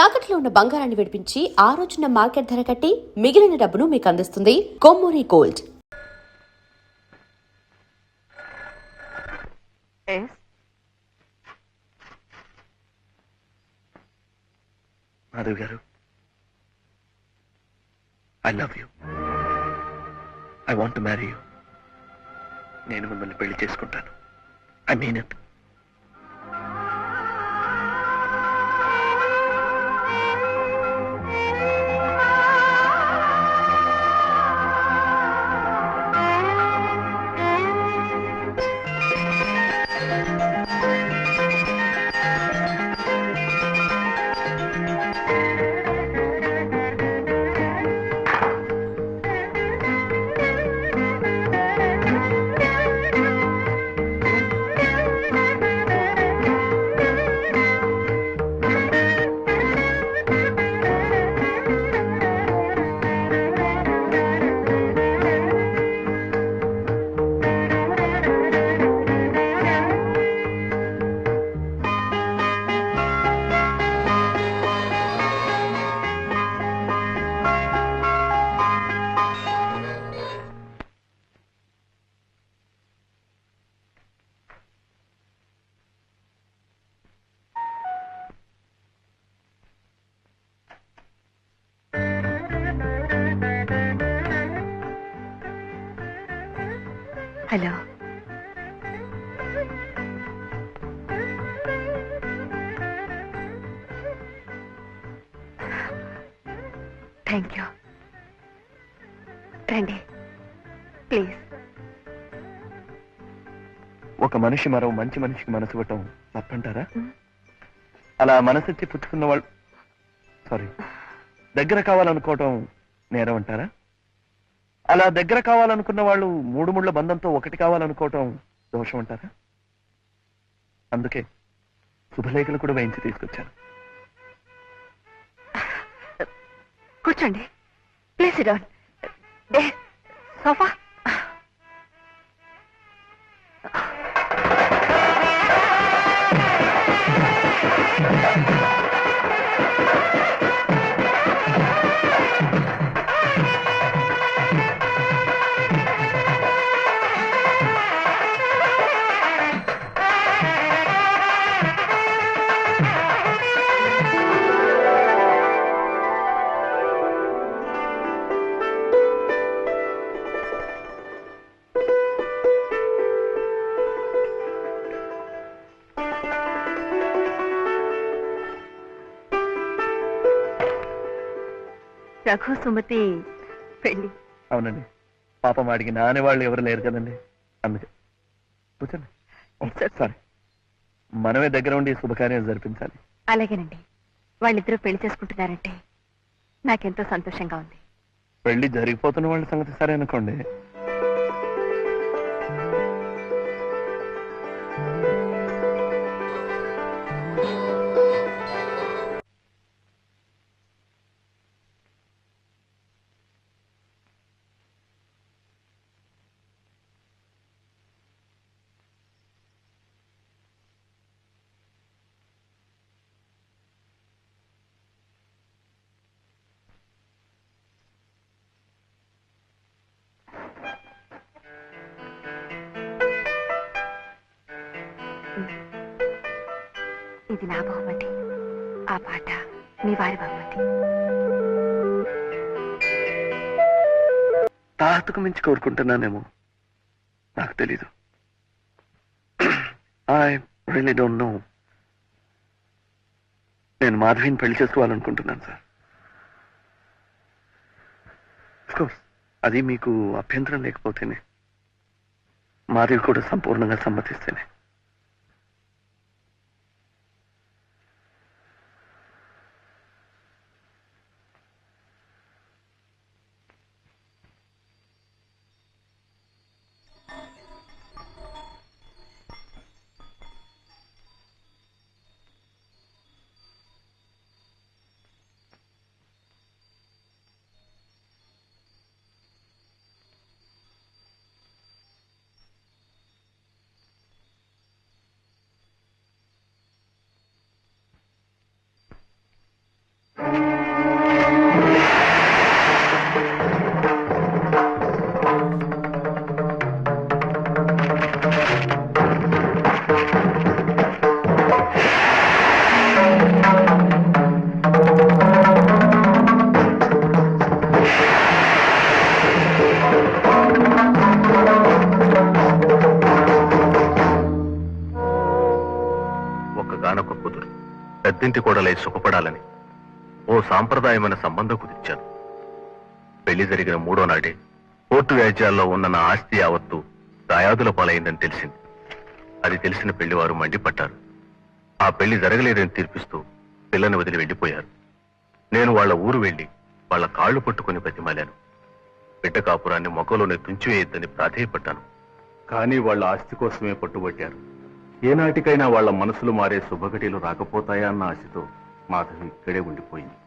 తాకట్లో ఉన్న బంగారాన్ని విడిపించి ఆ రోజున మార్కెట్ ధర కట్టి మిగిలిన డబ్బును మీకు అందిస్తుంది కొమ్మూరి గోల్డ్. మాధవ్ గారు, I love you. I want to marry you. నేను మిమ్మల్ని పెళ్లి చేసుకుంటాను. I mean it. Hello, thank you. రండి ప్లీజ్. ఒక మనిషి మరో మంచి మనిషికి మనసు ఇవ్వటం తప్పంటారా? అలా మనసిచ్చి పుచ్చుకున్న వాళ్ళు దగ్గర కావాలనుకోవటం నేరం అంటారా? అలా దగ్గర కావాలనుకున్న వాళ్ళు మూడు ముళ్ళ బంధంతో ఒకటి కావాలనుకోవటం దోషం అంటారా? అందుకే శుభలేఖలు కూడా వేయించి తీసుకొచ్చాను. కూర్చోండి please. Sit down. Sofa. Raghu Sumathi పెళ్లి. అవునండి. పాపం వాడికి నానే వాళ్ళు ఎవరు లేరు కదండి, అందుకే. కూర్చోండి. సారీ, మనమే దగ్గర ఉండి శుభకార్యం జరిపించాలి. అలాగేనండి. వాళ్ళిద్దరూ పెళ్లి చేసుకుంటున్నారంటే నాకెంతో సంతోషంగా ఉంది. పెళ్లి జరిగిపోతున్న వాళ్ళ సంగతి సరే అనుకోండి. ఇది నా బహుమతి, ఆ పాట మీ వారి బహుమతి. తాహతకు మించి కోరుకుంటున్నానేమో, నాకు తెలీదు. I really don't know. నేను మాధవిని పెళ్లి చేసుకోవాలనుకుంటున్నాను సార్. కోర్స్ అది మీకు అభ్యంతరం లేకపోతేనే, మాధవి కూడా సంపూర్ణంగా సమ్మతిస్తేనే. అత్తింటి కోడలై సుఖపడాలని ఓ సాంప్రదాయమైన సంబంధం కుదిర్చాను. పెళ్లి జరిగిన 3వ నాడే కోర్టు వ్యాజ్యాల్లో ఉన్న నా ఆస్తి యావత్తు దాయాదుల పాలైందని తెలిసింది. అది తెలిసిన పెళ్లివారు మండిపడ్డారు. ఆ పెళ్లి జరగలేదని తీర్పిస్తూ పిల్లని వదిలి వెళ్లిపోయారు. నేను వాళ్ళ ఊరు వెళ్లి వాళ్ళ కాళ్లు పట్టుకుని బతిమాలాను. బిడ్డ కాపురాన్ని మొక్కలోనే తుంచివేయొద్దని ప్రాధేయపడ్డాను. కానీ వాళ్ళ ఆస్తి కోసమే పట్టుబట్టారు. ఏనాటికైనా వాళ్ళ మనసులు మారే శుభఘటీలు రాకపోతాయా అన్న ఆశతో మాధవి ఇక్కడే ఉండిపోయింది.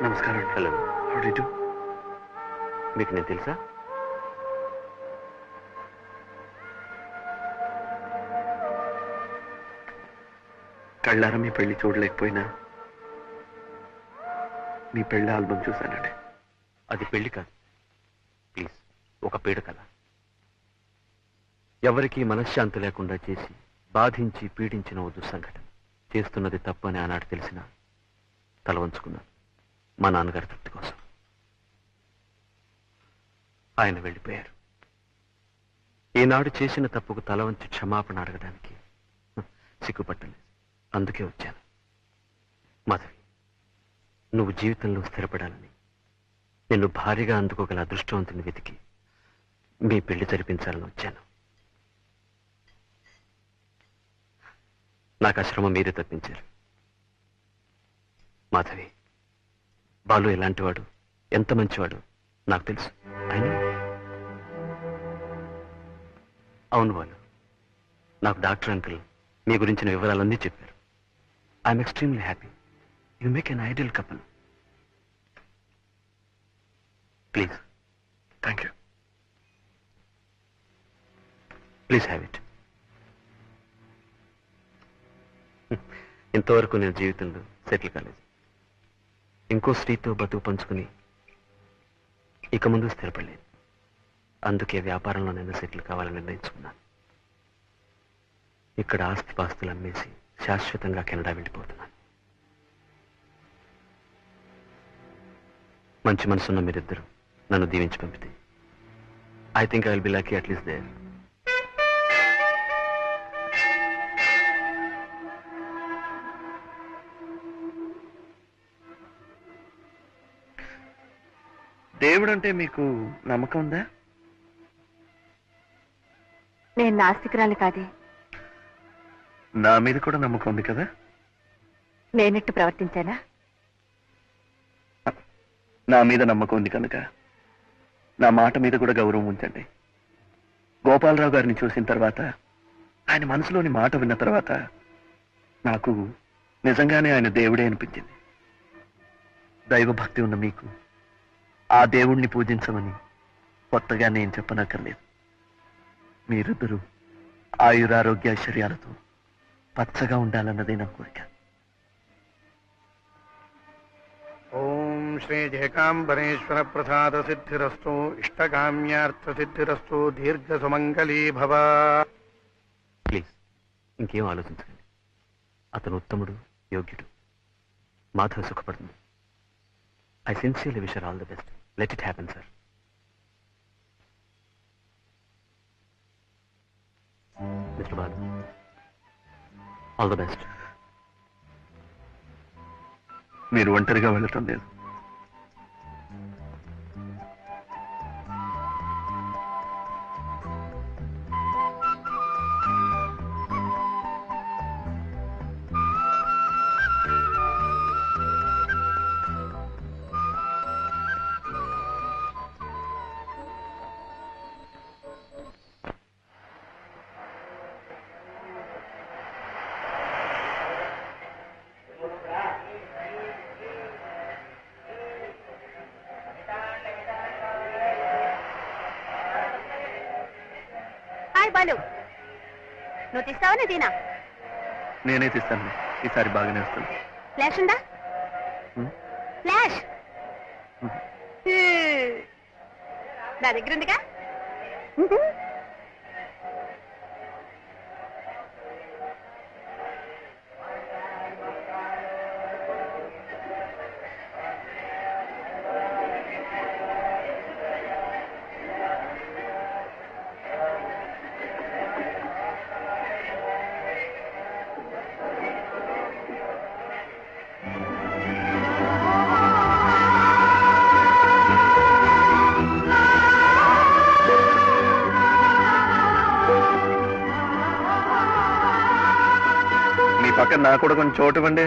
నమస్కారం. Hello, how do you do? మీకు నేను తెలుసా? కళ్ళారా మీ పెళ్లి చూడలేకపోయినా మీ పెళ్లి ఆల్బమ్ చూశానండి. అది పెళ్లి కాదు, ప్లీజ్, ఒక పీడ కల. ఎవరికీ మనశ్శాంతి లేకుండా చేసి బాధించి పీడించిన ఓ దుస్సంఘటన. చేస్తున్నది తప్పు అని ఆనాడు తెలిసిన తల వంచుకున్నాను మా నాన్నగారి తృప్తి కోసం. ఆయన వెళ్ళిపోయారు. ఈనాడు చేసిన తప్పుకు తల వంచి క్షమాపణ అడగడానికి సిగ్గుపట్టలేదు. అందుకే వచ్చాను. మాధవి, నువ్వు జీవితంలో స్థిరపడాలని, నిన్ను భారీగా అందుకోగల అదృష్టవంతుని వెతికి మీ పెళ్లి జరిపించాలని వచ్చాను. నాకు ఆ శ్రమ మీరే తప్పించారు. మాధవి, బాలు ఎలాంటివాడు, ఎంత మంచివాడు నాకు తెలుసు. అయినా అవును బాలు, నాకు డాక్టర్ అంకుల్ మీ గురించిన వివరాలన్నీ చెప్పారు. I'm extremely happy. You make an ideal couple. Please. Thank you. Please have it. ఇంతవరకు నేను జీవితంలో సెటిల్ కాలేదు. ఇంకో స్త్రీతో బతుకు పంచుకుని ఇక ముందు స్థిరపడలేదు. అందుకే వ్యాపారంలో నేను సెటిల్ కావాలని నిర్ణయించుకున్నాను. ఇక్కడ ఆస్తిపాస్తులు అమ్మేసి శాశ్వతంగా కెనడా వెళ్ళిపోతున్నాను. మంచి మనసున్న మీరిద్దరు నన్ను దీవించి పంపితే I think I will be lucky at least there. దేవుడు అంటే మీకు నమ్మకం ఉందా? నేను నాస్తికురాలి కాదే. నా మీద కూడా నమ్మకం ఉంది కదా. నేనెట్టు ప్రవర్తించానా? నా మీద నమ్మకం ఉంది కనుక నా మాట మీద కూడా గౌరవం ఉంచండి. గోపాలరావు గారిని చూసిన తర్వాత, ఆయన మనసులోని మాట విన్న తర్వాత నాకు నిజంగానే ఆయన దేవుడే అనిపించింది. దైవభక్తి ఉన్న మీకు ఆ దేవుణ్ణి పూజించమని కొత్తగా నేను చెప్పనక్కర్లేదు. మీరిద్దరూ ఆయురారోగ్య ఐశ్వర్యాలతో పచ్చగా ఉండాలన్నదే నా కోరిక. ఓం శ్రీ జయకాంబరేశ్వర ప్రసాద సిద్ధిరస్తు. ఇష్టకామ్యార్థ సిద్ధిరస్తు. దీర్ఘ సుమంగళీ భవ. ప్లీజ్, ఇంకేం ఆలోచించకండి. అతను ఉత్తముడు, యోగ్యుడు. మాధవ్ సుఖపడుతుంది. I sincerely wish all the best. Let it happen, sir. Mister Balu, all the best. మీరు ఒంటరిగా వెళ్ళటం లేదు. హాయ్ బాలు, నువ్వు తీస్తావా నేను తీనా? నేనే తీస్తాను. ఈసారి బాగానే వస్తాను. ఫ్లాష్ ఉందా? ఫ్లాష్ నా దగ్గర ఉందిగా. మీ పక్కన నాకు కూడా కొంచెం చోటు ఇవ్వండి.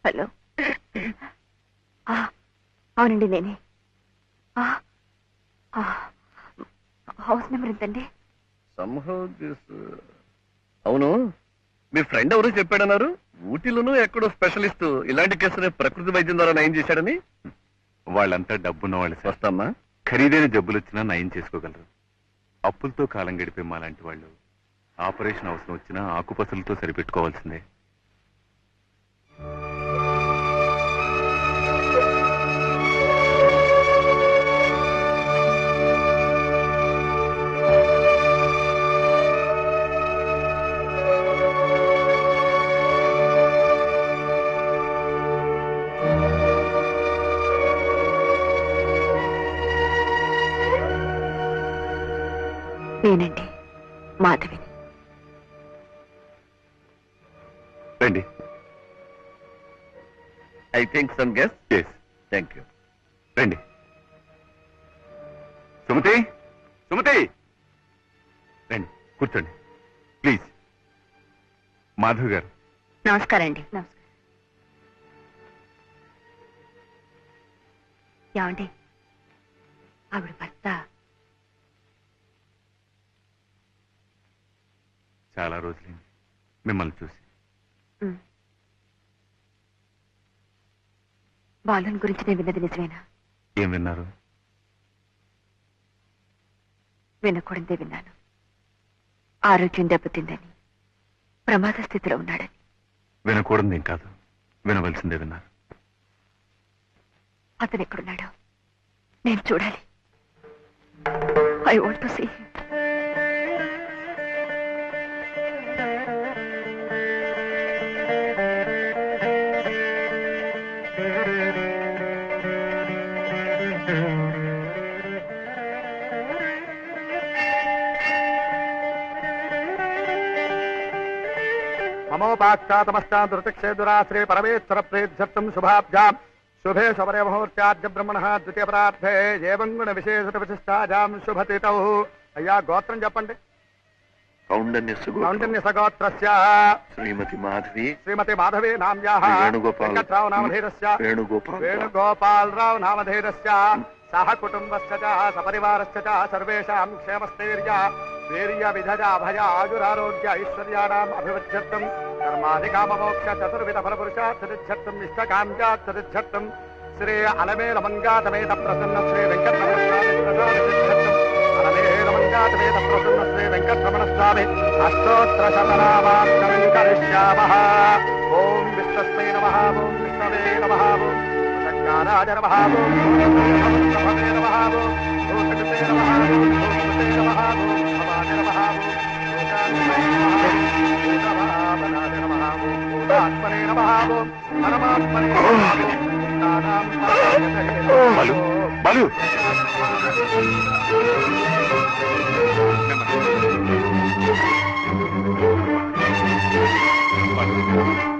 హలో. అవునండి, నేనే. హౌస్ నెంబర్ ఎంతండి? అవును, మీ ఫ్రెండ్ ఎవరు చెప్పాడన్నారు? ఊటీలోనూ ఎక్కడో స్పెషలిస్ట్ ఇలాంటి కేసుని ప్రకృతి వైద్యం ద్వారా నయం చేశాడని. వాళ్ళంతా డబ్బున్న వాళ్ళు సార్. వస్తామ్మా. ఖరీదైన జబ్బులు వచ్చినా నయం చేసుకోగలరు. అప్పులతో కాలం గడిపే మా లాంటి వాళ్ళు ఆపరేషన్ అవసరం వచ్చినా ఆకుపసలతో సరిపెట్టుకోవాల్సిందే. నేనండి, మాధవిని. రండి. I think some guess. Yes, thank you. రండి. సుమతి, సుమతి, రండి కూర్చోండి ప్లీజ్. మాధవ్ గారు. నమస్కారం అండి. నమస్కారం. ఏమండి, ఆవిడ భర్త చాలా రోజులైంది మిమ్మల్ని చూసి. బాలుని గురించి నేను విన్నది నిజమేనా? ఏం విన్నారు? వినకూడదే విన్నాను. ఆరోగ్యం దెబ్బతిందని, ప్రమాద స్థితిలో ఉన్నాడని. వినకూడదు ఏం కాదు, వినవలసిందే విన్నారు. అతను ఎక్కడున్నాడో నేను చూడాలి. I want to see him. మమోపాక్షాతమష్టాదృతిక్షేదురాశ్రే పరమేశ్వర ప్రేధ్యర్థం శుభాభ్యాం శుభే శబరే ముహూర్త్యాద్య బ్రహ్మణ ద్వితీయ పరార్థే ఏవం గుణ విశేష విశిష్టాజాం శుభతితౌ. అయ్యా, గోత్రం చెప్పండి. కౌండిన్యసగోత్రస్య శ్రీమతి మాధవి. శ్రీమతి మాధవి నామ్యాః. వెంకట్రావు నామధేయస్య. వేణుగోపాలరావు నామధేయస్య. సహ కుటుంబస్య చ సపరివారస్య చ సర్వేషాం క్షేమస్థైర్య వీర్య విధజ అభయ ఆయురారోగ్య ఐశ్వర్యాణం అభివృద్ధ్యర్థం కర్మాధికామమోక్ష చతుర్విధ ఫలపురుషార్థం ఇష్టకాంక్షార్థం శ్రీ అలమేల మంగాతమేత ప్రసన్న శ్రీ వెంకటరమణ స్వామి ప్రసాదసిద్ధ్యర్థం అలమేల మంగాతమేత ప్రసన్న శ్రీ వెంకటరమణ స్వామి అష్టోత్తర శతనామార్చనం కరిష్యామః. ఓం విష్ణుస్మై నమః. ఓం విష్ణవే నమః. ఓం శంకరాయ నమః. ఓం నమః నమః. ఓం భూతకృతే నమః. ఓం భూతకృతే నమః. ఓం భవాయ నమః. ఓం భూతాత్మనే నమః. భూతభావనాయ నమః. ఓం భూతాత్మనే నమః. ఓం పరమాత్మనే నమః. భూతానాం పాదయతే నమః. బాలు, బాలు. బాలు.